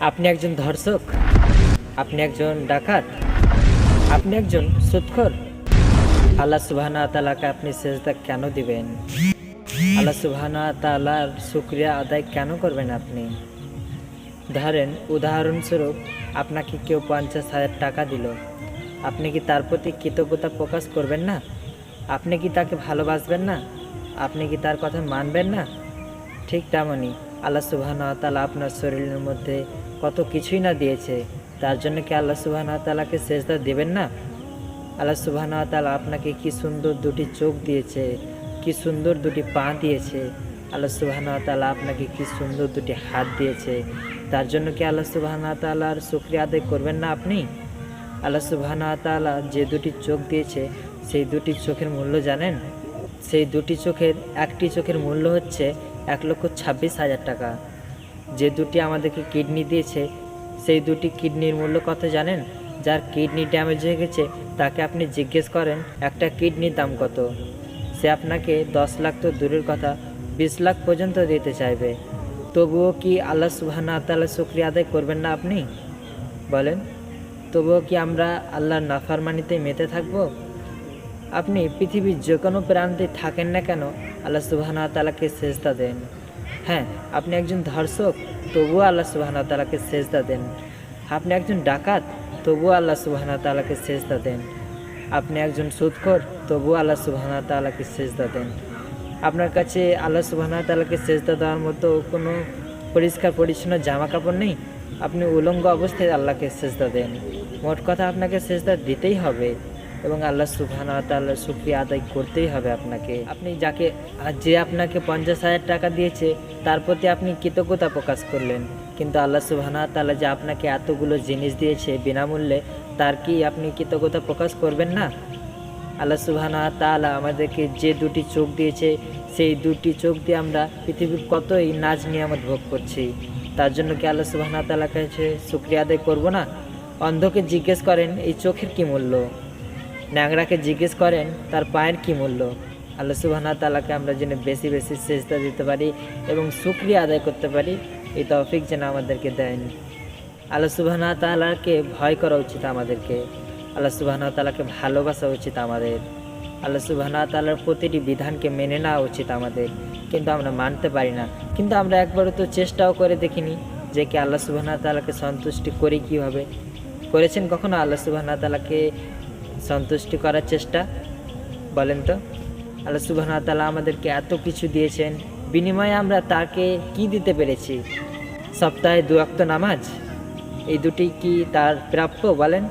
আপনি একজন ধর্ষক, আপনি একজন ডাকাত, আপনি একজন সুদখোর। আল্লাহ সুবহানাহু ওয়া তাআলাকে আপনি সেজদা কেন দিবেন? আল্লাহ সুবহানাহু ওয়া তাআলার শুকরিয়া আদায় কেন করবেন আপনি? ধরেন উদাহরণস্বরূপ আপনাকে কেউ ৫০,০০০ টাকা দিল, আপনি কি তার প্রতি কৃতজ্ঞতা প্রকাশ করবেন না? আপনি কি তাকে ভালোবাসবেন না? আপনি কি তার কথা মানবেন না? ঠিক তেমনই আল্লাহ সুবহানাহু ওয়া তাআলা আপনার শরীরের মধ্যে কত কিছুই না দিয়েছে, তার জন্য কি আল্লাহ সুবহানাহু ওয়া তাআলাকে সেজদা দেবেন না? আল্লাহ সুবহানাহু ওয়া তাআলা আপনাকে কি সুন্দর দুটি চোখ দিয়েছে, কি সুন্দর দুটি পা দিয়েছে। আল্লাহ সুবহানাহু ওয়া তাআলা আপনাকে কি সুন্দর দুটি হাত দিয়েছে, তার জন্য কি আল্লাহ সুবহানাহু ওয়া তাআলার শুকরিয়া আদায় করবেন না আপনি? আল্লাহ সুবহানাহু ওয়া তাআলা যে দুটি চোখ দিয়েছে, সেই দুটি চোখের মূল্য জানেন? সেই দুটি চোখের একটি চোখের মূল্য হচ্ছে ১,২৬,০০০ টাকা। যে দুটি আমাদেরকে কিডনি দিয়েছে, সেই দুটি কিডনির মূল্য কত জানেন? যার কিডনি ড্যামেজ হয়ে গেছে তাকে আপনি জিজ্ঞেস করেন একটা কিডনির দাম কত, সে আপনাকে ১০ লাখ তো দূরের কথা ২০ লাখ পর্যন্ত দিতে চাইবে। তবুও কি আল্লাহ সুবহানাহু ওয়া তাআলার শুকরিয়া আদায় করবেন না আপনি? বলেন, তবুও কি আমরা আল্লাহর নাফরমানিতে মেতে থাকব? আপনি পৃথিবীর যে কোনো প্রান্তে থাকেন না কেন, আল্লাহ সুবহানাহু ওয়া তাআলাকে সেজদা দেন। হ্যাঁ, আপনি একজন ধর্ষক, তবুও আল্লাহ সুবহানাহু ওয়া তাআলাকে সেজদা দেন। আপনি একজন ডাকাত, তবুও আল্লাহ সুবহানাহু ওয়া তাআলাকে সেজদা দেন। আপনি একজন সুদখোর, তবুও আল্লাহ সুবহানাহু ওয়া তাআলাকে সেজদা দেন। আপনার কাছে আল্লাহ সুবহানাহু ওয়া তাআলাকে সেজদা দেওয়ার মতো কোনো পরিষ্কার পরিচ্ছন্ন জামা কাপড় নেই, আপনি উলঙ্গ অবস্থায় আল্লাহকে সেজদা দেন। মোট কথা আপনাকে সেজদা দিতেই হবে এবং আল্লাহ সুবহানাহু ওয়া তাআলার শুকরিয়া আদায় করতেই হবে আপনাকে। আপনি যে আপনাকে ৫০,০০০ টাকা দিয়েছে তার প্রতি আপনি কৃতজ্ঞতা প্রকাশ করলেন, কিন্তু আল্লাহ সুবহানাহু ওয়া তাআলা যে আপনাকে এতগুলো জিনিস দিয়েছে বিনামূল্যে, তার কি আপনি কৃতজ্ঞতা প্রকাশ করবেন না? আল্লাহ সুবহানাহু ওয়া তাআলা আমাদেরকে যে দুটি চোখ দিয়েছে, সেই দুটি চোখ দিয়ে আমরা পৃথিবীর কতই নাজ নিয়ামত ভোগ করছি, তার জন্য কি আল্লাহ সুবহানাহু ওয়া তাআলার কাছে শুকরিয়া আদায় করব না? অন্ধকে জিজ্ঞেস করেন এই চোখের কি মূল্য, ন্যাংরাকে জিজ্ঞেস করেন তার পায়ের কি মূল্য। আল্লাহ সুবহানাহু ওয়া তাআলাকে আমরা যেন বেশি বেশি সেজদা দিতে পারি এবং শুকরিয়া আদায় করতে পারি, এই তৌফিক যেন আমাদেরকে দেন। আল্লাহ সুবহানাহু ওয়া তাআলাকে ভয় করা উচিত আমাদেরকে, আল্লাহ সুবহানাহু ওয়া তাআলাকে ভালোবাসা উচিত আমাদের, আল্লাহ সুবহানাহু ওয়া তাআলার প্রতিটি বিধানকে মেনে নেওয়া উচিত আমাদের, কিন্তু আমরা মানতে পারি না। কিন্তু আমরা একবারও তো চেষ্টাও করে দেখিনি যে কি আল্লাহ সুবহানাহু ওয়া তাআলাকে সন্তুষ্টি করি কীভাবে। করেছেন কখনো আল্লাহ সুবহানাহু ওয়া তাআলাকে সন্তুষ্টি করার চেষ্টা? বলেন তো। আল্লাহ সুবহানাহু ওয়া তাআলা আমাদেরকে এত কিছু দিয়েছেন, বিনিময়ে আমরা তাকে কি দিতে পেরেছি? সপ্তাহে ২ ওয়াক্ত নামাজ, এই দুটি কি তার প্রাপ্য? বলেন।